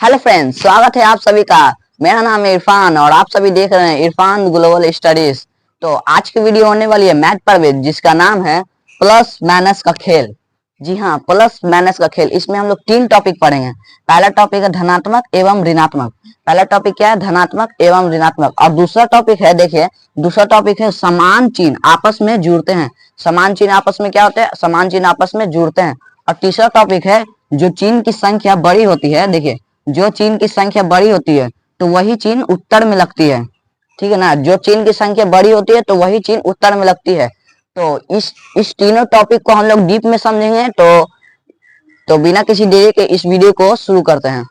Hello friends, स्वागत है आप सभी का। मेरा नाम है इरफान और आप सभी देख रहे हैं इरफान ग्लोबल स्टडीज। तो आज की वीडियो होने वाली है मैथ पर बेस्ड, जिसका नाम है प्लस माइनस का खेल। जी हाँ, प्लस माइनस का खेल। इसमें हम लोग 3 टॉपिक पढ़ेंगे। पहला टॉपिक है धनात्मक एवं ऋणात्मक। पहला टॉपिक क्या है? धनात्मक एवं ऋणात्मक। और दूसरा टॉपिक है, देखिए दूसरा टॉपिक है समान चिन्ह आपस में जुड़ते हैं। समान चिन्ह आपस में क्या होते हैं? समान चिन्ह आपस में जुड़ते हैं। और तीसरा टॉपिक है जो चिन्ह की संख्या बड़ी होती है, देखिए जो चिन्ह की संख्या बड़ी होती है तो वही चिन्ह उत्तर में लगती है। ठीक है ना? जो चिन्ह की संख्या बड़ी होती है तो वही चिन्ह उत्तर में लगती है। तो इस तीनों टॉपिक को हम लोग डीप में समझेंगे। तो बिना किसी देरी के इस वीडियो को शुरू करते हैं।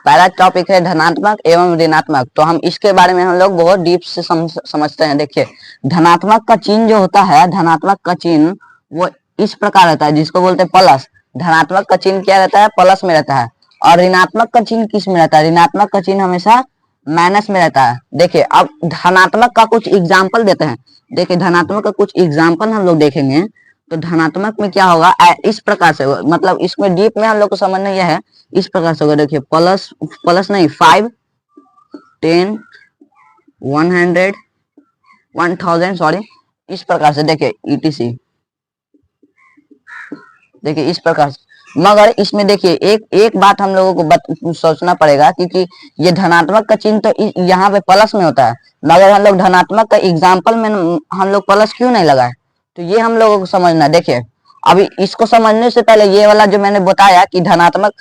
पहला टॉपिक है धनात्मक एवं ऋणात्मक। तो हम इसके बारे में हम लोग बहुत डीप से समझते हैं। देखिए धनात्मक का चिन्ह जो होता है, धनात्मक का चिन्ह वो इस प्रकार रहता है, जिसको बोलते हैं प्लस। धनात्मक का चिन्ह क्या रहता है? प्लस में रहता है। और ऋणात्मक का चिन्ह किस में रहता है? ऋणात्मक का चिन्ह हमेशा माइनस में रहता है। देखिए अब धनात्मक का कुछ एग्जाम्पल देते हैं। देखिए धनात्मक का कुछ एग्जाम्पल हम लोग देखेंगे। तो धनात्मक में क्या होगा? इस प्रकार से, मतलब इसमें डीप में हम लोग को समझना यह है, इस प्रकार से होगा। देखिए प्लस प्लस नहीं, 5, 10, 100, 1000, सॉरी, इस प्रकार से। देखिए ETC, देखिए इस प्रकार से। मगर इसमें देखिए एक बात हम लोगों को सोचना पड़ेगा, क्योंकि ये धनात्मक का चिन्ह तो यहाँ पे प्लस में होता है, मगर हम लोग धनात्मक का एग्जाम्पल में हम लोग प्लस क्यों नहीं लगाए? तो ये हम लोगों को समझना। देखिए अभी इसको समझने से पहले ये वाला जो मैंने बताया कि धनात्मक,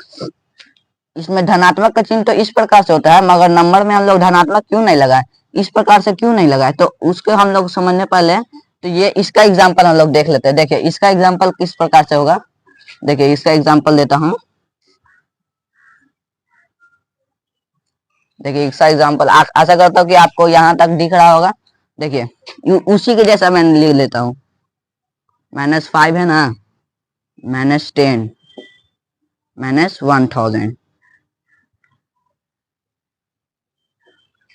इसमें धनात्मक का चिन्ह तो इस प्रकार से होता है, मगर नंबर में हम लोग धनात्मक क्यों नहीं लगाए, इस प्रकार से क्यों नहीं लगाए, तो उसको हम लोग समझने पहले तो ये इसका एग्जाम्पल हम लोग देख लेते हैं। देखिए इसका एग्जाम्पल किस प्रकार से होगा। देखिए इसका एग्जाम्पल देता हूं। देखिए इसका एग्जाम्पल आशा करता हूँ कि आपको यहाँ तक दिख रहा होगा। देखिए उसी के जैसा मैं लिख लेता हूँ। -5 है ना, -10, -1000।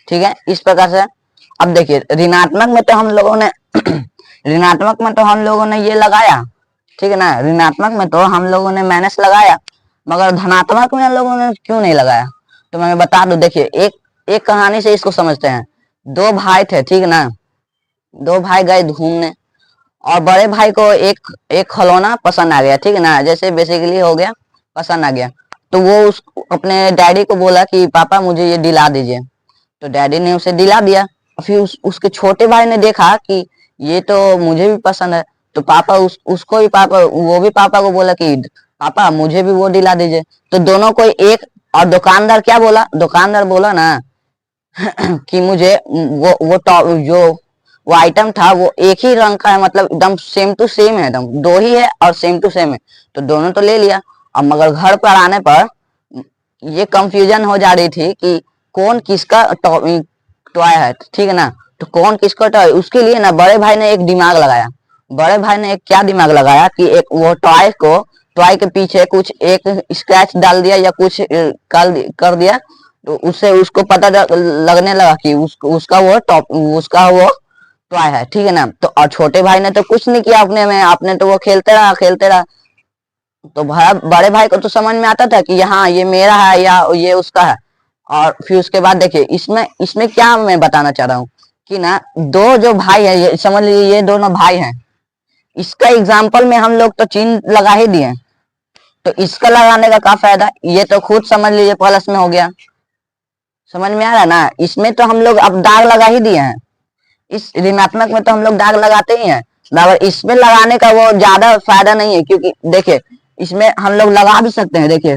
ठीक है, इस प्रकार से। अब देखिए ऋणात्मक में तो हम लोगों ने ऋणात्मक में तो हम लोगों ने ये लगाया, ठीक है ना, ऋणात्मक में तो हम लोगों ने माइनस लगाया, मगर धनात्मक में हम लोगों ने क्यों नहीं लगाया? तो मैं बता दूं। देखिए एक कहानी से इसको समझते हैं। 2 भाई थे, ठीक है ना। 2 भाई गए घूमने और बड़े भाई को एक खिलौना पसंद आ गया, ठीक है ना, जैसे बेसिकली हो गया, पसंद आ गया। तो वो अपने डैडी को बोला कि पापा मुझे ये दिला दीजिए। तो डैडी ने उसे दिला दिया। फिर उसके छोटे भाई ने देखा कि ये तो मुझे भी पसंद है। तो पापा उसको भी वो भी पापा को बोला कि पापा मुझे भी वो दिला दीजिए। तो दोनों को एक, और दुकानदार क्या बोला? दुकानदार बोला ना कि मुझे वो टॉप जो वो आइटम था वो एक ही रंग का है, मतलब एकदम सेम टू सेम है, एकदम दो ही है और सेम टू सेम है। तो दोनों तो ले लिया। अब मगर घर पर आने पर ये कंफ्यूजन हो जा रही थी कि कौन किसका टॉय है, ठीक है ना। तो कौन किसका टॉय, उसके लिए ना बड़े भाई ने एक दिमाग लगाया। बड़े भाई ने एक क्या दिमाग लगाया कि एक वो टॉय के पीछे कुछ एक स्क्रैच डाल दिया या कुछ कर दिया। तो उससे उसको पता लगने लगा कि उसका वो टॉय है, ठीक है ना। तो और छोटे भाई ने तो कुछ नहीं किया अपने में, आपने तो वो खेलते रहा। तो बड़े भाई को तो समझ में आता था कि हाँ ये मेरा है या ये उसका है। और फिर उसके बाद देखिए इसमें क्या मैं बताना चाह रहा हूँ कि ना, दो जो भाई है, ये समझ लीजिए ये दोनों भाई हैं। इसका एग्जाम्पल में हम लोग तो चिन्ह लगा ही दिए, तो इसका लगाने का क्या फायदा? ये तो खुद समझ लीजिए प्लस में हो गया। समझ में आ रहा है ना? इसमें तो हम लोग अब दाग लगा ही दिए हैं। इस ऋणात्मक में तो हम लोग दाग लगाते ही हैं, मगर इसमें लगाने का वो ज्यादा फायदा नहीं है, क्योंकि देखिए इसमें हम लोग लगा भी सकते हैं। देखिए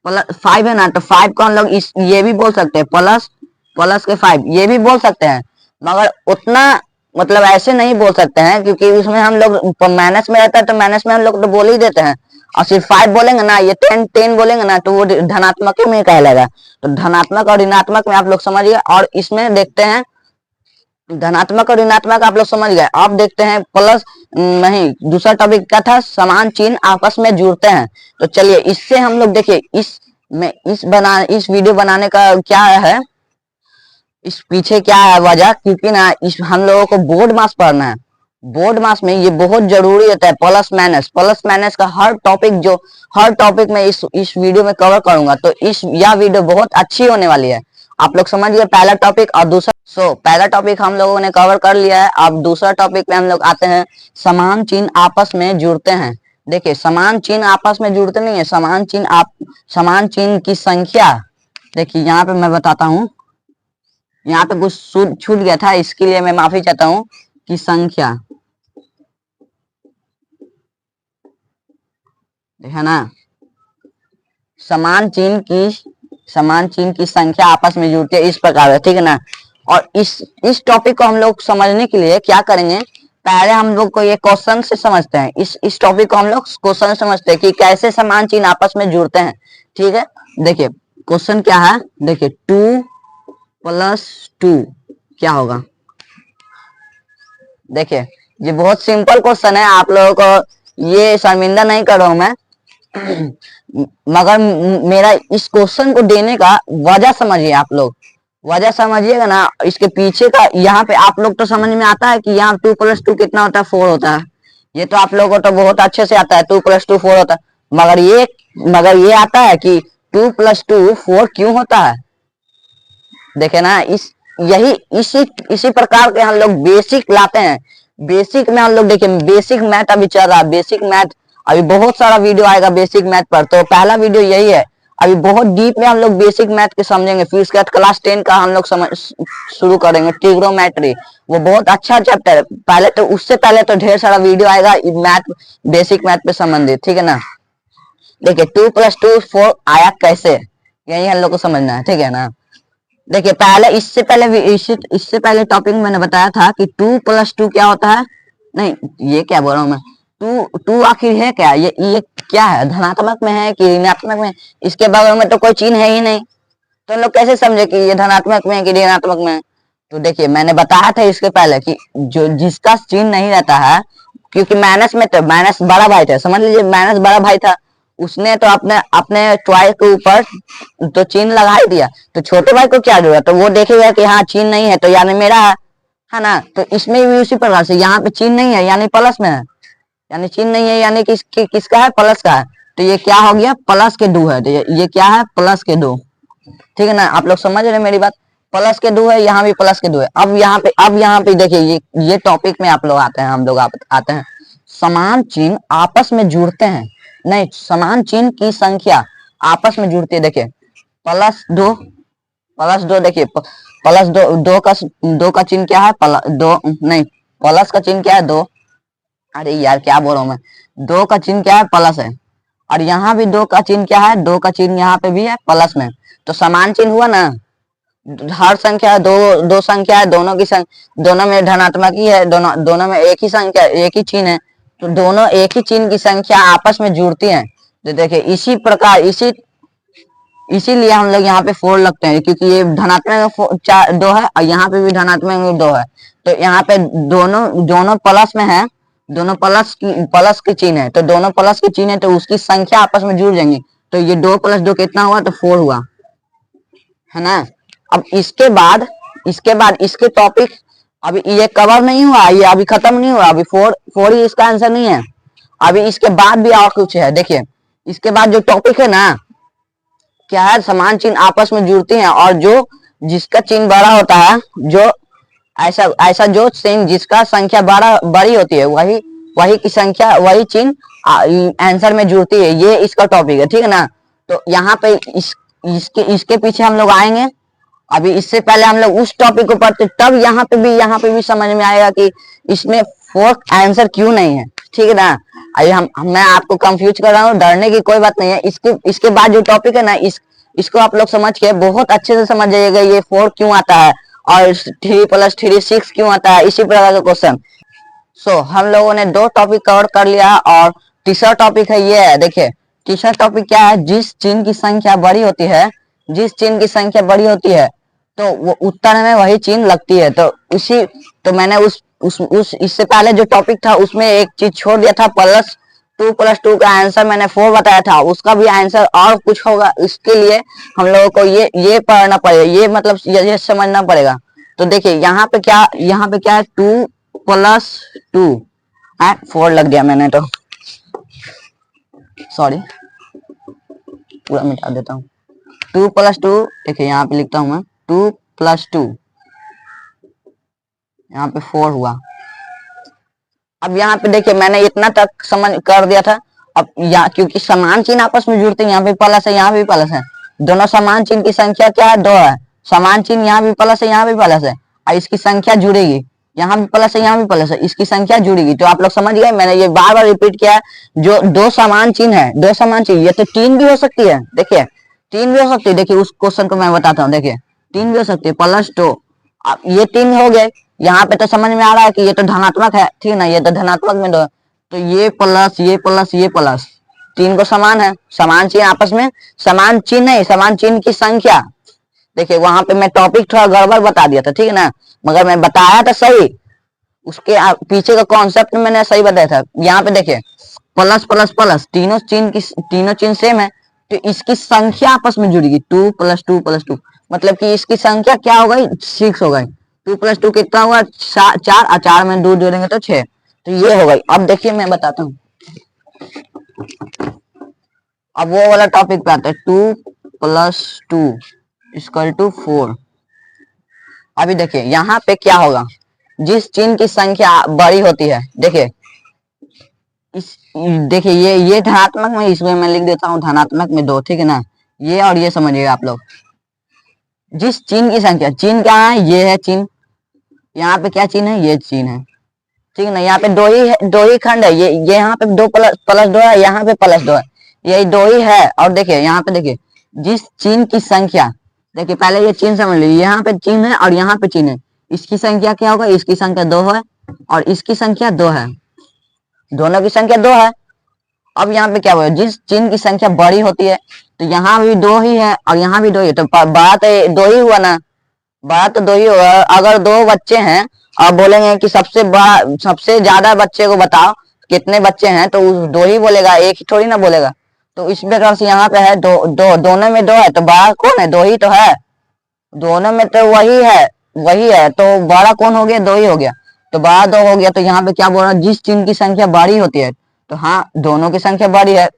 +5 है ना, तो 5 को हम लोग ये भी बोल सकते हैं, प्लस के 5 ये भी बोल सकते हैं, मगर उतना मतलब ऐसे नहीं बोल सकते हैं, क्योंकि उसमें हम लोग माइनस में रहता है तो माइनस में हम लोग तो बोल ही देते हैं। और सिर्फ 5 बोलेंगे ना, ये 10 बोलेंगे ना, तो वो धनात्मक में कहलाएगा। तो धनात्मक और ऋणात्मक में आप लोग समझिए। और इसमें देखते हैं धनात्मक और ऋणात्मक आप लोग समझ गए। अब देखते हैं प्लस नहीं, दूसरा टॉपिक क्या था? समान चिन्ह आपस में जुड़ते हैं। तो चलिए इससे हम लोग देखिए इस वीडियो बनाने का क्या है, इस पीछे क्या है वजह, क्योंकि ना हम लोगों को बोर्ड मास पढ़ना है। बोर्ड मास में ये बहुत जरूरी होता है, प्लस माइनस का हर टॉपिक में इस वीडियो में कवर करूंगा। तो यह वीडियो बहुत अच्छी होने वाली है। आप लोग समझ गए पहला टॉपिक और दूसरा। पहला टॉपिक हम लोगों ने कवर कर लिया है। अब दूसरा टॉपिक पे हम लोग आते हैं, समान चिन्ह आपस में जुड़ते हैं। देखिए समान चिन्ह आपस में जुड़ते नहीं है, समान चिन्ह की संख्या। देखिए यहाँ पे मैं बताता हूँ, यहाँ पे कुछ छूट गया था, इसके लिए मैं माफी चाहता हूँ। की संख्या है ना, समान चिन्ह की संख्या आपस में जुड़ती है इस प्रकार है, ठीक है ना। और इस टॉपिक को हम लोग समझने के लिए क्या करेंगे, पहले हम लोग को ये क्वेश्चन से समझते हैं। इस टॉपिक को हम लोग क्वेश्चन समझते हैं कि कैसे समान चिन्ह आपस में जुड़ते हैं, ठीक है। देखिए क्वेश्चन क्या है, देखिए 2 + 2 क्या होगा। देखिए ये बहुत सिंपल क्वेश्चन है, आप लोगों को ये शर्मिंदा नहीं कर रहा हूं मैं मगर मेरा इस क्वेश्चन को देने का वजह समझिए। आप लोग वजह समझिएगा ना, इसके पीछे का यहाँ पे आप लोग तो समझ में आता है कि यहाँ 2 + 2 कितना होता है, 4 होता है। ये तो आप लोगों को तो बहुत अच्छे से आता है, 2 + 2 4 होता है। मगर ये आता है कि 2 + 2 4 क्यों होता है। देखे ना, इसी प्रकार के हम लोग बेसिक लाते हैं। बेसिक में हम लोग देखिए, बेसिक मैथ अभी चल रहा है, बेसिक मैथ अभी बहुत सारा वीडियो आएगा बेसिक मैथ पर। तो पहला वीडियो यही है। अभी बहुत डीप में हम लोग बेसिक मैथ के समझेंगे, फिर उसके बाद क्लास 10 का हम लोग समझ शुरू करेंगे, ट्रिग्नोमेट्री। वो बहुत अच्छा चैप्टर है। पहले तो उससे पहले तो ढेर सारा वीडियो आएगा मैथ, बेसिक मैथ पे संबंधित, ठीक है ना। देखिए 2 + 2 4 आया कैसे, यही हम लोग को समझना है, ठीक है ना। देखिए पहले इससे पहले टॉपिक में मैंने बताया था कि 2 + 2 क्या होता है। नहीं, ये क्या बोल रहा हूँ मैं, टू आखिर है क्या, ये क्या है, धनात्मक में है कि ऋणात्मक में। इसके बगल में तो कोई चिन्ह है ही नहीं, तो हम लोग कैसे समझे कि ये धनात्मक में है कि ऋणात्मक में है। तो देखिए मैंने बताया था इसके पहले कि जो जिसका चिन्ह नहीं रहता है, क्योंकि माइनस में तो माइनस बड़ा भाई था, समझ लीजिए माइनस बड़ा भाई था, उसने तो अपने अपने टॉय के ऊपर तो चिन्ह लगा ही दिया। तो छोटे भाई को क्या जरूरत, तो वो देखेगा कि हाँ चिन्ह नहीं है तो यानी मेरा है ना। तो इसमें भी उसी प्रकार से यहाँ पे चिन्ह नहीं है यानी प्लस में है, यानी चिन्ह नहीं है यानी किसका है, प्लस का है। तो ये क्या हो गया, +2 है। तो ये क्या है, +2, ठीक है ना। आप लोग समझ रहे हैं मेरी बात, +2 है, यहाँ भी +2 है। अब यहाँ पे देखिए ये टॉपिक में आप लोग आते हैं, हम लोग आते हैं, समान चिन्ह आपस में जुड़ते हैं। नहीं, समान चिन्ह की संख्या आपस में जुड़ती है। देखिए +2 देखिए दो का चिन्ह क्या है, प्लस का चिन्ह क्या है, 2। अरे यार क्या बोल रहा हूँ मैं, 2 का चिन्ह क्या है, प्लस है। और यहाँ भी 2 का चिन्ह क्या है, 2 का चिन्ह यहाँ पे भी है प्लस में। तो समान चिन्ह हुआ ना, हर संख्या दो संख्या है, दोनों में धनात्मक ही है, दोनों में एक ही संख्या, एक ही चिन्ह है। तो दोनों एक ही चिन्ह की संख्या आपस में जुड़ती हैं। तो देखिए इसी प्रकार इसीलिए हम लोग यहाँ पे 4 लगते हैं, क्योंकि ये धनात्मक में 2 है और यहाँ पे भी धनात्मक में 2 है। तो यहाँ पे दोनों प्लस में है, दोनों प्लस की चिन्ह है। तो दोनों प्लस की चिन्ह है तो उसकी संख्या आपस में जुड़ जाएंगी। तो ये 2 + 2 कितना हुआ, तो 4 हुआ, है ना। अब इसके बाद इसके टॉपिक अभी ये कवर नहीं हुआ, ये अभी खत्म नहीं हुआ, अभी 4 ही इसका आंसर नहीं है। अभी इसके बाद भी और कुछ है। देखिए इसके बाद जो टॉपिक है ना, क्या है, समान चिन्ह आपस में जुड़ती हैं। और जो जिसका चिन्ह बड़ा होता है, जो ऐसा जो चिन्ह जिसका संख्या बड़ी होती है, वही की संख्या, वही चिन्ह आंसर में जुड़ती है। ये इसका टॉपिक है, ठीक है ना। तो यहाँ पे इसके पीछे हम लोग आएंगे। अभी इससे पहले हम लोग उस टॉपिक को पढ़ते, तब यहाँ पे भी समझ में आएगा कि इसमें 4th आंसर क्यों नहीं है, ठीक है ना। अभी मैं आपको कंफ्यूज कर रहा हूँ, डरने की कोई बात नहीं है। इसके बाद जो टॉपिक है ना, इसको आप लोग समझ के बहुत अच्छे से समझ जाइएगा, ये 4 क्यों आता है और 3 + 3 6 क्यों आता है, इसी प्रकार का क्वेश्चन। हम लोगों ने 2 टॉपिक कवर कर लिया और तीसरा टॉपिक है ये है। देखिए तीसरा टॉपिक क्या है, जिस चिन्ह की संख्या बड़ी होती है तो वो उत्तर में वही चिन्ह लगती है। तो मैंने उस इससे पहले जो टॉपिक था उसमें एक चीज छोड़ दिया था, +2 + 2 का आंसर मैंने 4 बताया था, उसका भी आंसर और कुछ होगा। इसके लिए हम लोगों को ये पढ़ना पड़ेगा, ये मतलब ये समझना पड़ेगा। तो देखिए यहाँ पे क्या है, 2 +2 4 लग गया मैंने तो, सॉरी पूरा मिटा देता हूँ। 2 + 2 देखिए यहाँ पे लिखता हूँ मैं 2 + 2, यहाँ पे 4 हुआ। अब यहाँ पे देखिए मैंने इतना तक समझ कर दिया था। अब यहाँ क्योंकि समान चिन्ह आपस में जुड़ते हैं, यहाँ पे प्लस है यहाँ भी प्लस है, दोनों समान चिन्ह की संख्या क्या है 2 है, समान चिन्ह यहाँ भी प्लस है यहाँ भी प्लस है, और इसकी संख्या जुड़ेगी, यहाँ भी प्लस है यहाँ भी प्लस है, इसकी संख्या जुड़ेगी। तो आप लोग समझ गए, मैंने ये बार बार रिपीट किया है। जो दो समान चिन्ह है, दो समान चिन्ह, ये तो 3 भी हो सकती है, देखिए 3 भी हो सकती है। देखिए उस क्वेश्चन को मैं बताता हूँ, देखिए 3 भी हो सकती है, +2। अब ये 3 हो गए, यहाँ पे तो समझ में आ रहा है कि ये तो धनात्मक है, ठीक है ना, ये तो धनात्मक में दो, तो ये प्लस ये प्लस ये प्लस 3 को समान है, समान चिन्ह आपस में, समान चिन्ह नहीं, समान चिन्ह की संख्या। देखिए वहां पे मैं टॉपिक थोड़ा गड़बड़ बता दिया था, ठीक है ना, मगर मैं बताया था सही, उसके पीछे का कॉन्सेप्ट मैंने सही बताया था। यहाँ पे देखिए प्लस प्लस प्लस, तीनों चिन्ह सेम है, तो इसकी संख्या आपस में जुड़ेगी, 2 + 2 + 2, मतलब कि इसकी संख्या क्या हो गई 6 हो गई। 2 + 2 कितना हुआ 4, और 4 में 2 जोड़ेंगे तो 6, तो ये हो गई। अब देखिए मैं बताता हूँ, अब वो वाला टॉपिक पे आते हैं, 2 + 2 = 4। अभी देखिए यहाँ पे क्या होगा, जिस चिन्ह की संख्या बड़ी होती है, देखिए इस देखिए ये धनात्मक में, इसमें मैं लिख देता हूँ धनात्मक में 2, ठीक है ना, ये और ये समझिएगा आप लोग। जिस चिन्ह की संख्या, चिन्ह क्या है, ये है चिन्ह, यहाँ पे क्या चिन्ह है, ये चिन्ह है, ठीक है ना, यहाँ पे दो ही खंड है, ये यहाँ पे 2 + 2 है, यहाँ पे +2 है, यही 2 ही है। और देखिए यहाँ पे देखिए जिस चिन्ह की संख्या, देखिए पहले ये चिन्ह समझ लीजिए, यहाँ पे चिन्ह है और यहाँ पे चिन्ह है, इसकी संख्या क्या होगा, इसकी संख्या 2 है और इसकी संख्या 2 है, दोनों की संख्या 2 है। अब यहाँ पे क्या हुआ, जिस चिन्ह की संख्या बड़ी होती है, तो यहाँ भी 2 ही है और यहाँ भी 2 ही है, तो बड़ा तो 2 ही हुआ ना, बड़ा तो 2 ही होगा। अगर 2 बच्चे हैं और बोलेंगे कि सबसे बड़ा, सबसे ज्यादा बच्चे को बताओ कितने बच्चे हैं, तो 2 ही बोलेगा, एक ही थोड़ी ना बोलेगा। तो इस प्रकार से यहाँ पे है दोनों में 2 है, तो बड़ा कौन है, 2 ही तो है, दोनों में तो वही है, तो बड़ा कौन हो गया, 2 ही हो गया, तो बड़ा 2 हो गया। तो यहाँ पे क्या बोल रहा है, जिस चिन्ह की संख्या बड़ी होती है, तो हाँ दोनों की संख्या बड़ी है,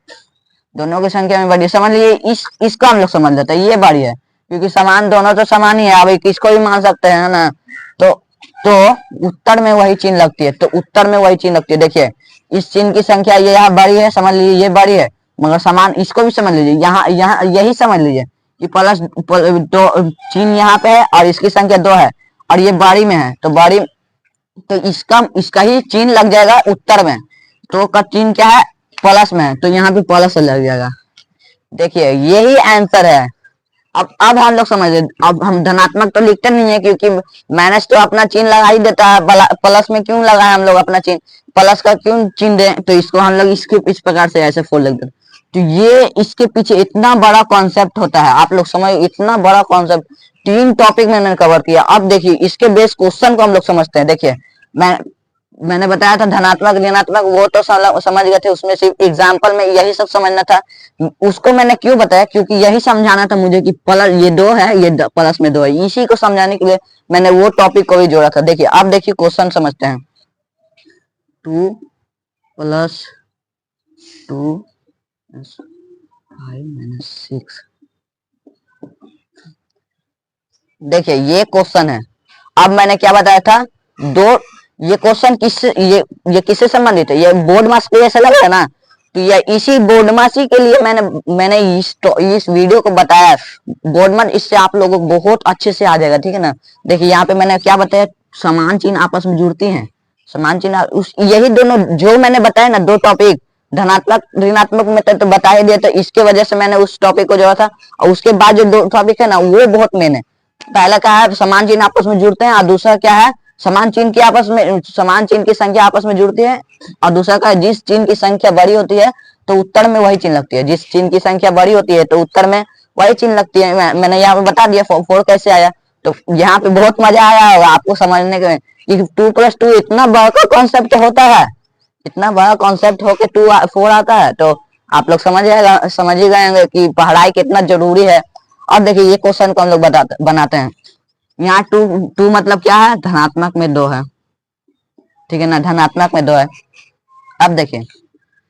दोनों की संख्या में बड़ी है, समझ लीजिए इसको हम लोग समझ लेते हैं, ये बड़ी है, क्योंकि समान दोनों तो समान ही है, अब किसको भी मान सकते हैं ना। तो उत्तर में वही चिन्ह लगती है, तो उत्तर में वही चिन्ह लगती है। देखिए इस चिन्ह की संख्या ये यहाँ बड़ी है, समझ लीजिए ये बड़ी है, मगर समान इसको भी समझ लीजिए, यहाँ यहाँ यही समझ लीजिए कि +2 चिन्ह यहाँ पे है और इसकी संख्या 2 है और ये बड़ी में है, तो बड़ी, तो इसका ही चिन्ह लग जाएगा उत्तर में, तो का चिन्ह क्या है प्लस में है, तो यहाँ पे प्लस लग जाएगा। देखिए यही आंसर है। अब हम लोग समझ रहे, अब हम धनात्मक तो लिखते नहीं है, क्योंकि माइनस तो अपना चिन्ह लगा ही देता है, प्लस में क्यों लगाए हम लोग अपना चिन्ह, प्लस का क्यों चिन्ह दें, तो इसको हम लोग इस प्रकार से ऐसे 4 लिख देते। तो ये इसके पीछे इतना बड़ा कॉन्सेप्ट होता है, आप लोग समझ, इतना बड़ा कॉन्सेप्ट, 3 टॉपिक मैंने कवर किया। अब देखिए इसके बेस क्वेश्चन को हम लोग समझते हैं। देखिए मैंने बताया था धनात्मक ऋणात्मक, वो तो समझ गए थे, उसमें सिर्फ एग्जाम्पल में यही सब समझना था। उसको मैंने क्यों बताया, क्योंकि यही समझाना था मुझे कि प्लस ये 2 है, ये प्लस में 2 है, इसी को समझाने के लिए मैंने वो टॉपिक को भी जोड़ा था। देखिए अब देखिए क्वेश्चन समझते हैं, 2 + 2 + 5 - 6, देखिए ये क्वेश्चन है। अब मैंने क्या बताया था, ये क्वेश्चन ये किससे संबंधित है, ये बोर्ड मास पे ऐसा लग रहा है ना, तो ये इसी बोर्ड मासी के लिए मैंने इस वीडियो को बताया, बोर्ड मास, इससे आप लोगों को बहुत अच्छे से आ जाएगा, ठीक है ना। देखिए यहाँ पे मैंने क्या बताया, समान चिन्ह आपस में जुड़ती हैं, समान चिन्ह यही दोनों जो मैंने बताया ना 2 टॉपिक, धनात्मक ऋणात्मक में तो बता ही दिया, तो इसके वजह से मैंने उस टॉपिक को जोड़ा था। और उसके बाद जो 2 टॉपिक है ना, वो बहुत मेन है। पहला क्या है, समान चिन्ह आपस में जुड़ते हैं, और दूसरा क्या है, समान चिन्ह की संख्या आपस में जुड़ती है, और दूसरा का जिस चिन्ह की संख्या बड़ी होती है तो उत्तर में वही चिन्ह लगती है, जिस चिन्ह की संख्या बड़ी होती है तो उत्तर में वही चिन्ह लगती है। मैंने यहाँ पे बता दिया 4 कैसे आया, तो यहाँ पे बहुत मजा आया होगा आपको समझने के, कि 2 + 2 इतना बड़ा कॉन्सेप्ट होता है, इतना बड़ा कॉन्सेप्ट होके 4 आता है, तो आप लोग समझ ही गए कि पढ़ाई कितना जरूरी है। और देखिए ये क्वेश्चन को हम लोग बनाते हैं। यहाँ 2 मतलब क्या है, धनात्मक में 2 है, ठीक है ना, धनात्मक में 2 है। अब देखिए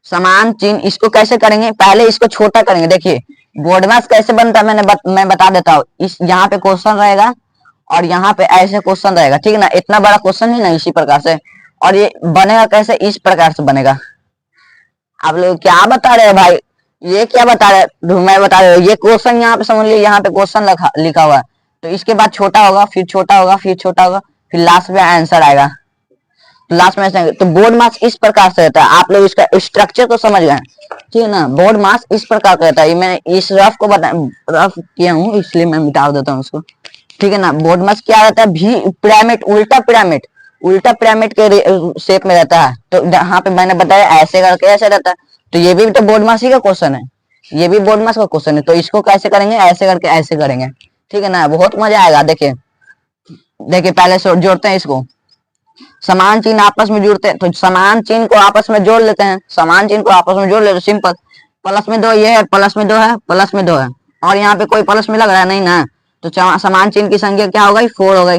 समान चिन्ह इसको कैसे करेंगे, पहले इसको छोटा करेंगे। देखिए बोर्ड मास कैसे बनता है मैं बता देता हूँ। इस यहाँ पे क्वेश्चन रहेगा और यहाँ पे ऐसे क्वेश्चन रहेगा, ठीक है ना, इतना बड़ा क्वेश्चन है ना, इसी प्रकार से। और ये बनेगा कैसे, इस प्रकार से बनेगा। आप लोग क्या बता रहे हैं भाई, ये क्या बता रहे हैं, मैं बता रहा हूँ। ये क्वेश्चन यहाँ पे समझ लीजिए, यहाँ पे क्वेश्चन लिखा हुआ है, तो इसके बाद छोटा होगा, फिर छोटा होगा, फिर छोटा होगा, फिर लास्ट में आंसर आएगा। लास्ट में तो बोर्ड मास इस प्रकार से रहता है। आप लोग इसका स्ट्रक्चर को समझ गए, ठीक है ना। बोर्ड मास इस प्रकार का रहता है। मैंने इस रफ को रफ किया हूँ, इसलिए मैं मिटा देता हूँ उसको, ठीक है ना। बोर्ड मास क्या रहता है, भी पिरामिड, उल्टा पिरामिड के शेप में रहता है। तो यहाँ पे मैंने बताया ऐसे करके ऐसे रहता है, तो ये भी तो बोर्ड मास ही का क्वेश्चन है, ये भी बोर्ड मास का क्वेश्चन है। तो इसको कैसे करेंगे, ऐसे करके ऐसे करेंगे, ठीक है ना। बहुत मजा आएगा। देखिए देखिए पहले जोड़ते हैं इसको, समान चिन्ह आपस में जुड़ते हैं, तो समान चिन्ह को आपस में जोड़ लेते हैं, समान चिन्ह को आपस में जोड़ लेते, सिंपल। प्लस में 2 ये है, प्लस में 2 है, प्लस में 2 है, और यहाँ पे कोई प्लस में लग रहा है नहीं ना, तो समान चिन्ह की संख्या क्या हो गई, 4 हो गई।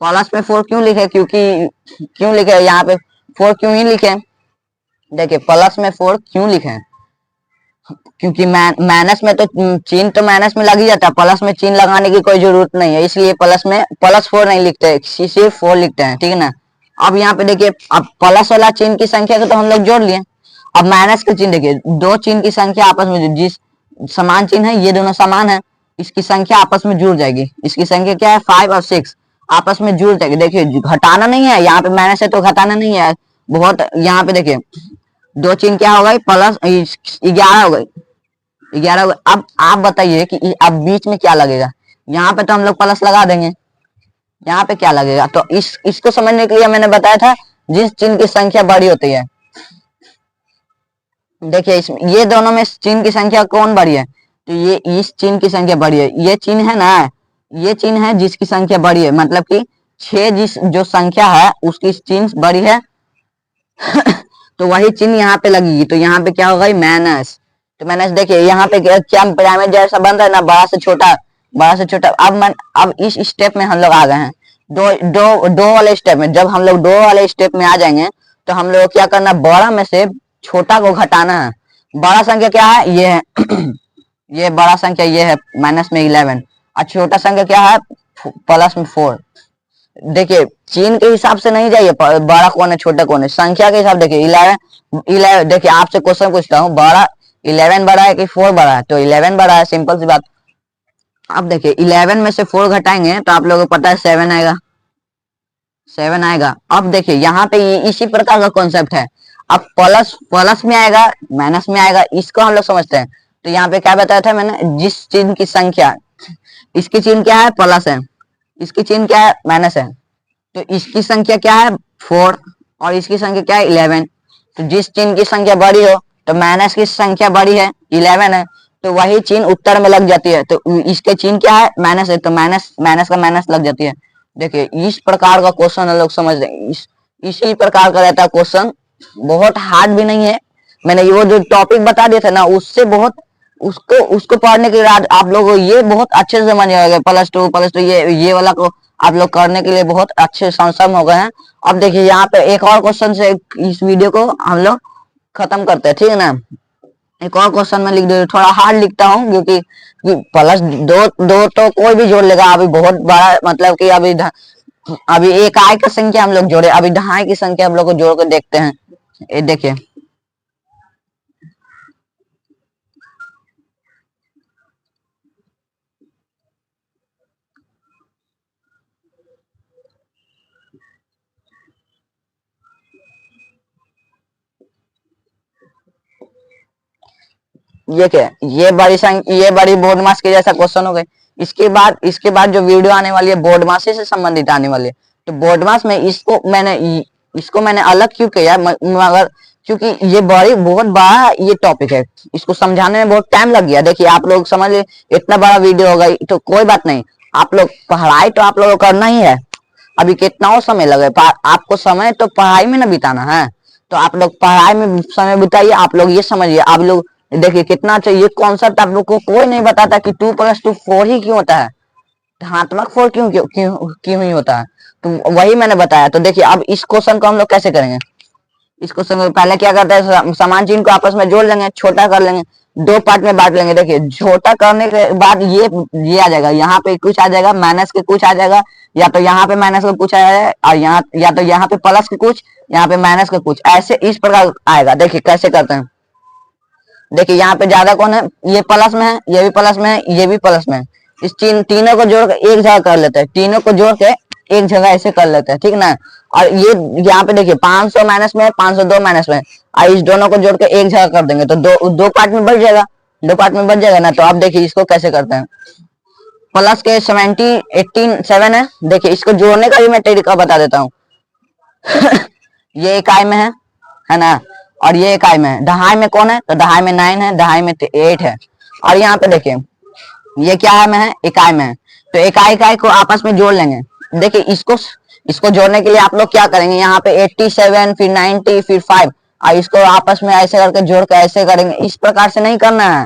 प्लस में 4 क्यों लिखे, क्यों लिखे यहाँ पे 4 क्यों ही लिखे, देखिए प्लस में 4 क्यों लिखे, क्योंकि माइनस में तो चिन्ह तो माइनस में लग ही जाता है, प्लस में चिन्ह लगाने की कोई जरूरत नहीं है, इसलिए प्लस में +4 नहीं लिखते, सिर्फ 4 लिखते हैं, ठीक है ना। अब यहाँ पे देखिए, अब प्लस वाला चिन्ह की संख्या को तो हम लोग जोड़ लिए। अब माइनस के चिन्ह देखिए, 2 चिन्ह की संख्या आपस में, जिस समान चिन्ह है, ये दोनों समान है, इसकी संख्या आपस में जुड़ जाएगी। इसकी संख्या क्या है, 5 और 6 आपस में जुड़ जाएगी। देखिए घटाना नहीं है, यहाँ पे माइनस है तो घटाना नहीं है बहुत। यहाँ पे देखिए 2 चिन्ह क्या हो गई, प्लस 11 हो गई, 11। अब आप बताइए कि अब बीच में क्या लगेगा, यहाँ पे तो हम लोग प्लस लगा देंगे, यहाँ पे क्या लगेगा। तो इसको समझने के लिए मैंने बताया था, जिस चिन्ह की संख्या बड़ी होती है, देखिए इसमें ये दोनों में चिन्ह की संख्या कौन बड़ी है, तो ये इस चिन्ह की संख्या बड़ी है। ये चिन्ह है ना, ये चिन्ह है जिसकी संख्या बड़ी है, मतलब कि 6 जो संख्या है उसकी चिन्ह बड़ी है तो वही चिन्ह यहाँ पे लगेगी, तो यहाँ पे क्या होगा, माइनस। तो माइनस देखिए यहाँ पे क्या पिरामिड जैसा बन रहा है ना, बड़ा से छोटा, बड़ा से छोटा। अब इस स्टेप में हम लोग आ गए हैं, दो वाले स्टेप में। जब हम लोग 2 वाले स्टेप में आ जाएंगे, तो हम लोग क्या करना, बड़ा में से छोटा को घटाना है। बड़ा संख्या क्या है, ये है ये बड़ा संख्या ये है माइनस में 11, और छोटा संख्या क्या है, प्लस में 4। देखिए चिन्ह के हिसाब से नहीं जाइए, बड़ा कौन है छोटा कौन है, संख्या के हिसाब। देखिए 11 देखिए आपसे क्वेश्चन पूछता हूँ, बड़ा 11 बड़ा है कि 4 बड़ा है, तो 11 बड़ा है, सिंपल सी बात। अब देखिए 11 में से 4 घटाएंगे तो आप लोगों को पता है 7 आएगा, 7 आएगा। अब देखिए यहाँ पे इसी प्रकार का कॉन्सेप्ट है। अब प्लस में आएगा, माइनस में आएगा, इसको हम लोग समझते हैं। तो यहाँ पे क्या बताया था मैंने, जिस चिन्ह की संख्या, इसकी चिन्ह क्या है, प्लस है, इसकी चिन्ह क्या है, माइनस है, तो इसकी संख्या क्या है, 4, और इसकी संख्या क्या है, 11। तो जिस चिन्ह की संख्या बड़ी हो, तो माइनस की संख्या बड़ी है, 11 है, तो वही चिन्ह उत्तर में लग जाती है। तो इसके चिन्ह क्या है, माइनस है, तो माइनस का माइनस लग जाती है। देखिए इस प्रकार का क्वेश्चन हम लोग समझ रहे, इसी प्रकार का रहता है क्वेश्चन, बहुत हार्ड भी नहीं है। मैंने वो जो टॉपिक बता दिए थे ना, उससे बहुत उसको पढ़ने के बाद आप लोग ये बहुत अच्छे से समझ जाएंगे। +2 ये वाला को आप लोग करने के लिए बहुत अच्छे सक्षम हो गए हैं। अब देखिए यहाँ पे एक और क्वेश्चन से इस वीडियो को हम लोग खत्म करते हैं, ठीक है ना। एक और क्वेश्चन में लिख दे, थोड़ा हार्ड लिखता हूँ, क्योंकि +2 तो कोई भी जोड़ लेगा। अभी बहुत बड़ा, मतलब कि अभी एक आय की संख्या हम लोग जोड़े, अभी दहाई की संख्या हम लोग को जोड़ कर देखते हैं। ये देखिए ये क्या है, ये बड़ी बोर्ड मास के जैसा क्वेश्चन हो गए। इसके बाद जो वीडियो आने वाली है बोर्ड मास से संबंधित आने वाली है। तो बोर्ड मास में इसको मैंने अलग क्यों किया, मगर क्योंकि ये बहुत बड़ा ये टॉपिक है, इसको समझाने में बहुत टाइम लग गया। देखिए आप लोग समझ लिए, इतना बड़ा वीडियो होगा तो कोई बात नहीं, आप लोग पढ़ाई तो आप लोगों को करना ही है। अभी कितना समय लगे, आपको समय तो पढ़ाई में ना बिताना है, तो आप लोग पढ़ाई में समय बिताइए। आप लोग ये समझिए, आप लोग देखिए कितना अच्छा ये कॉन्सेप्ट आप लोग को कोई नहीं बताता कि 2 + 2 4 ही क्यों होता है, धनात्मक 4 क्यों क्यों क्यों क्यों ही होता है। तो वही मैंने बताया। तो देखिए अब इस क्वेश्चन को हम लोग कैसे करेंगे। इस क्वेश्चन में पहले क्या करते हैं, समान चिन्ह को आपस में जोड़ लेंगे, छोटा कर लेंगे, दो पार्ट में बांट लेंगे। देखिए छोटा करने के बाद ये आ जाएगा, यहाँ पे कुछ आ जाएगा, माइनस के कुछ आ जाएगा, या तो यहाँ पे माइनस का कुछ आ जाएगा, और यहाँ या तो यहाँ पे प्लस के कुछ, यहाँ पे माइनस का कुछ, ऐसे इस प्रकार आएगा। देखिए कैसे करते हैं। देखिए यहाँ पे ज्यादा कौन है, ये प्लस में है, ये भी प्लस में है, ये भी प्लस में है। इस तीनों को जोड़ के एक जगह कर लेते हैं, तीनों को जोड़ के एक जगह ऐसे कर लेते हैं, ठीक ना। और ये यहाँ पे देखिए 500 माइनस में है, 502 माइनस में है, और इस दोनों को जोड़ के एक जगह कर देंगे तो दो पार्ट में बढ़ जाएगा, दो पार्ट में बढ़ जाएगा ना। तो अब देखिए इसको कैसे करते हैं। प्लस के 7 है। देखिए इसको जोड़ने का भी मैं तरीका बता देता हूँ। ये इकाई में है ना, और ये इकाई में है। दहाई में कौन है, तो दहाई में 9 है, दहाई में 8 है। और यहाँ पे देखिए ये क्या है में है, इकाई में है। तो इकाई इकाई को आपस में जोड़ लेंगे। देखिए इसको जोड़ने के लिए आप लोग क्या करेंगे, यहाँ पे 87 फिर 90 फिर 5, और इसको आपस में ऐसे करके जोड़ के ऐसे करेंगे। इस प्रकार से नहीं करना है,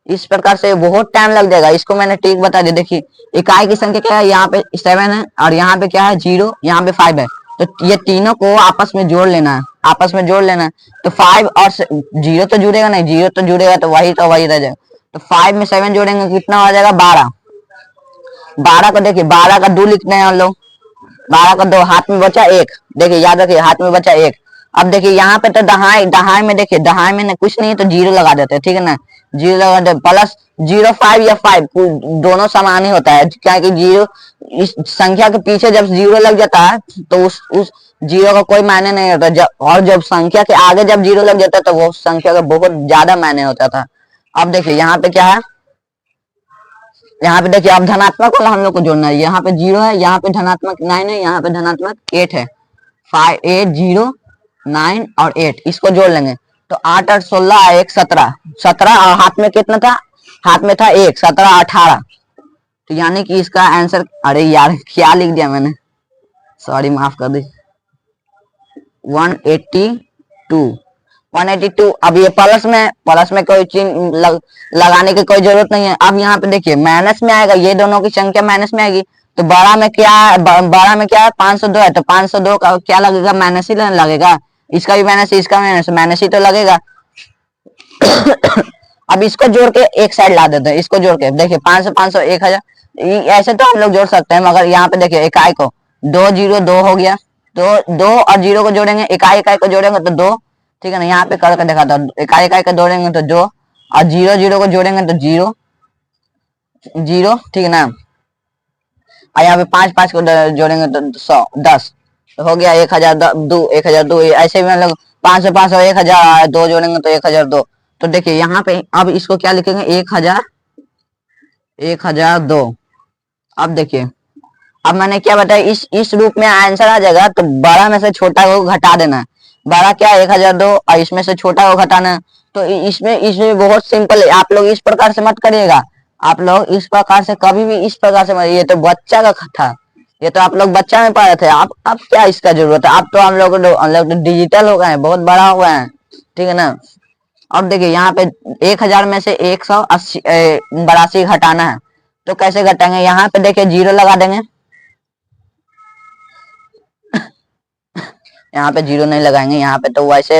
इस प्रकार से बहुत टाइम लग जाएगा। इसको मैंने ठीक बता दिया। देखिए इकाई की संख्या क्या है, यहाँ पे 7 है, और यहाँ पे क्या है 0, यहाँ पे 5 है। तो ये तीनों को आपस में जोड़ लेना है, आपस में जोड़ लेना है। तो 5 और 0 तो जुड़ेगा नहीं, 0 तो जुड़ेगा तो वही रह जाएगा। तो 5 में 7 जोड़ेंगे कितना हो जाएगा 12। 12 को देखिए 12 का 2 लिखते हैं हम लोग, 12 का 2, हाथ में बचा 1। देखिए याद रखिए हाथ में बचा 1। अब देखिए यहाँ पे तो दहाई में देखिए दहाई में कुछ नहीं है तो 0 लगा देते हैं, ठीक है ना। 0 लगा देते, प्लस 0 5 या 5 दोनों समान ही होता है, क्या कि 0 इस संख्या के पीछे जब 0 लग जाता है तो उस 0 का कोई मायने नहीं होता, और जब संख्या के आगे जब 0 लग जाता है तो वो संख्या का बहुत ज्यादा मायने होता था। अब देखिए यहाँ पे क्या है, यहाँ पे देखिए अब धनात्मक वाला हम लोग को जोड़ना है। यहाँ पे 0 है, यहाँ पे धनात्मक 9 है, यहाँ पे धनात्मक 8 है। 5 8 0 9 और 8 इसको जोड़ लेंगे तो 8 8 16 1 17, 17 और हाथ में कितना था, हाथ में था 1, 17 18। तो यानी कि इसका आंसर, अरे यार क्या लिख दिया मैंने, सॉरी माफ कर दी, 182। 182। अब ये प्लस में कोई चिन्ह लगाने की कोई जरूरत नहीं है। अब यहाँ पे देखिए माइनस में आएगा, ये दोनों की संख्या माइनस में आएगी। तो बड़ा में क्या है, 502 है, तो 502 का क्या लगेगा, माइनस ही लगेगा। इसका भी माइनस, इसका माइनस ही तो लगेगा। अब इसको जोड़ के एक साइड ला देते हैं, इसको जोड़ के देखिए 500 500 1000, ऐसे तो हम लोग जोड़ सकते हैं, मगर यहाँ पे देखिए इकाई को 2 0 2 हो गया, तो 2 और 0 को जोड़ेंगे, इकाई इकाई को जोड़ेंगे तो 2, ठीक है ना। यहाँ पे करके देखा था, इकाई इकाई को जोड़ेंगे तो 2, और 0 0 को जोड़ेंगे तो 0 0, ठीक है ना। और यहाँ पे 5 5 को जोड़ेंगे तो 100 10, तो हो गया 1002 ऐसे भी मतलब 500 500 1000, 2 जोड़ेंगे तो 1002। तो देखिए यहाँ पे अब इसको क्या लिखेंगे, 1002। अब देखिए अब मैंने क्या बताया, इस रूप में आंसर आ जाएगा। तो बड़ा में से छोटा को घटा देना है। बड़ा क्या 1002 और इसमें से छोटा को घटाना है। तो इसमें बहुत सिंपल है, आप लोग इस प्रकार से मत करिएगा, आप लोग इस प्रकार से कभी भी इस प्रकार से, ये तो बच्चा का था, ये तो आप लोग बच्चा में पढ़े थे। अब क्या इसका जरूरत है, अब तो हम लोग तो डिजिटल हो गए हैं, बहुत बड़ा हो गए हैं, ठीक है ना। अब देखिए यहाँ पे 1000 में से 182 घटाना है। तो कैसे घटाएंगे, यहाँ पे देखिए 0 लगा देंगे, यहाँ पे 0 नहीं लगाएंगे, यहाँ पे तो वैसे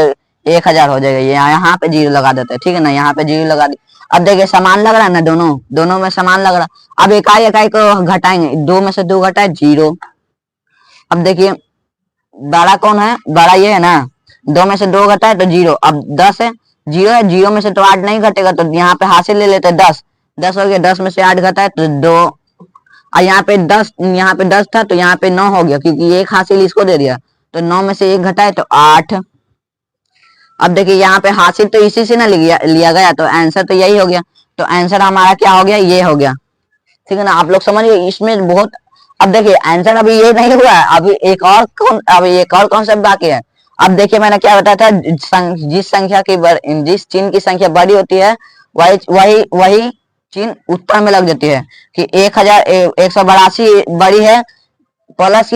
1000 हो जाएगा, यहाँ पे 0 लगा देते हैं, ठीक है ना। यहाँ पे 0 लगा दी। अब देखिए समान लग रहा है ना, दोनों में समान लग रहा। अब इकाई इकाई को घटाएंगे, 2 में से 2 घटाए 0। अब देखिए बड़ा कौन है, बड़ा ये है ना, 2 में से 2 घटाए तो 0। अब 10 है, 0 है, 0 में से तो 8 नहीं घटेगा, तो यहाँ पे हासिल ले लेते हैं 10। 10 हो गया, 10 में से 8 घटाए तो 2, और यहाँ पे 10 था तो यहाँ पे 9 हो गया, क्योंकि एक हासिल इसको दे दिया। तो 9 में से 1 घटाए तो 8। अब देखिए यहाँ पे हासिल तो इसी से ना लिया गया, तो आंसर तो यही हो गया। तो आंसर हमारा क्या हो गया, ये हो गया, ठीक है ना। आप लोग समझिए इसमें बहुत। अब देखिए आंसर अभी ये नहीं हुआ है, अभी एक और कॉन्सेप्ट बाकी है। अब देखिए मैंने क्या बताया था, जिस चिन्ह की संख्या बड़ी होती है वही चिन्ह उत्तर में लग जाती है। कि 1182 बड़ी है, प्लस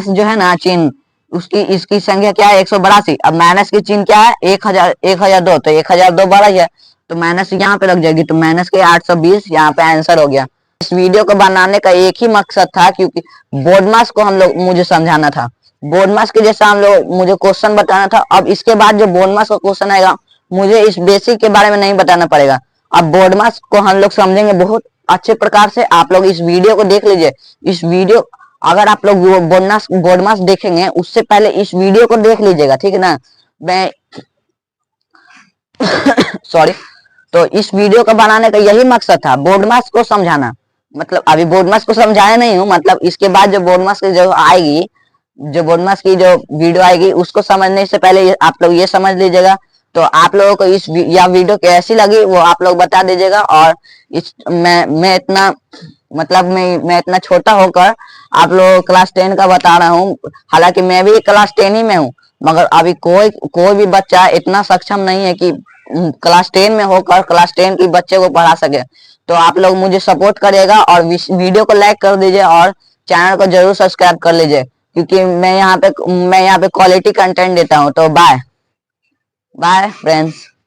जो है ना चिन्ह, इसकी संख्या क्या है 182। अब माइनस की चिन्ह क्या है 1002, तो 1002 बड़ा है, तो माइनस यहाँ पे लग जाएगी, तो माइनस के 820 यहाँ पे आंसर हो गया। इस वीडियो को बनाने का एक ही मकसद था, क्योंकि बोर्ड मास को हम लोग मुझे समझाना था, बोर्ड मास के जैसा हम लोग मुझे क्वेश्चन बताना था। अब इसके बाद जो बोर्ड मास का क्वेश्चन आएगा मुझे इस बेसिक के बारे में नहीं बताना पड़ेगा। अब बोर्ड मास को हम लोग समझेंगे बहुत अच्छे प्रकार से। आप लोग इस वीडियो को देख लीजिए। इस वीडियो अगर आप लोग बोर्ड मास देखेंगे उससे पहले इस वीडियो को देख लीजिएगा, ठीक है ना। मैं सॉरी। तो इस वीडियो को बनाने का यही मकसद था, बोर्ड मास को समझाना। मतलब अभी बोर्ड मास को समझाया नहीं हूँ, मतलब इसके बाद जो बोर्ड मास की जो आएगी, जो बोर्ड मास की जो वीडियो आएगी उसको समझने से पहले आप लोग ये समझ लीजिएगा। तो आप लोगों को इस या वीडियो कैसी लगी वो आप लोग बता दीजिएगा। और इस मैं इतना मतलब मैं इतना छोटा होकर आप लोगों को क्लास 10 का बता रहा हूँ, हालांकि मैं भी क्लास 10 ही में हूँ, मगर अभी कोई भी बच्चा इतना सक्षम नहीं है कि क्लास 10 में होकर क्लास 10 की बच्चे को पढ़ा सके। तो आप लोग मुझे सपोर्ट करिएगा और वीडियो को लाइक कर दीजिए और चैनल को जरूर सब्सक्राइब कर लीजिए, क्योंकि मैं यहाँ पे क्वालिटी कंटेंट देता हूँ। तो बाय बाय फ्रेंड्स।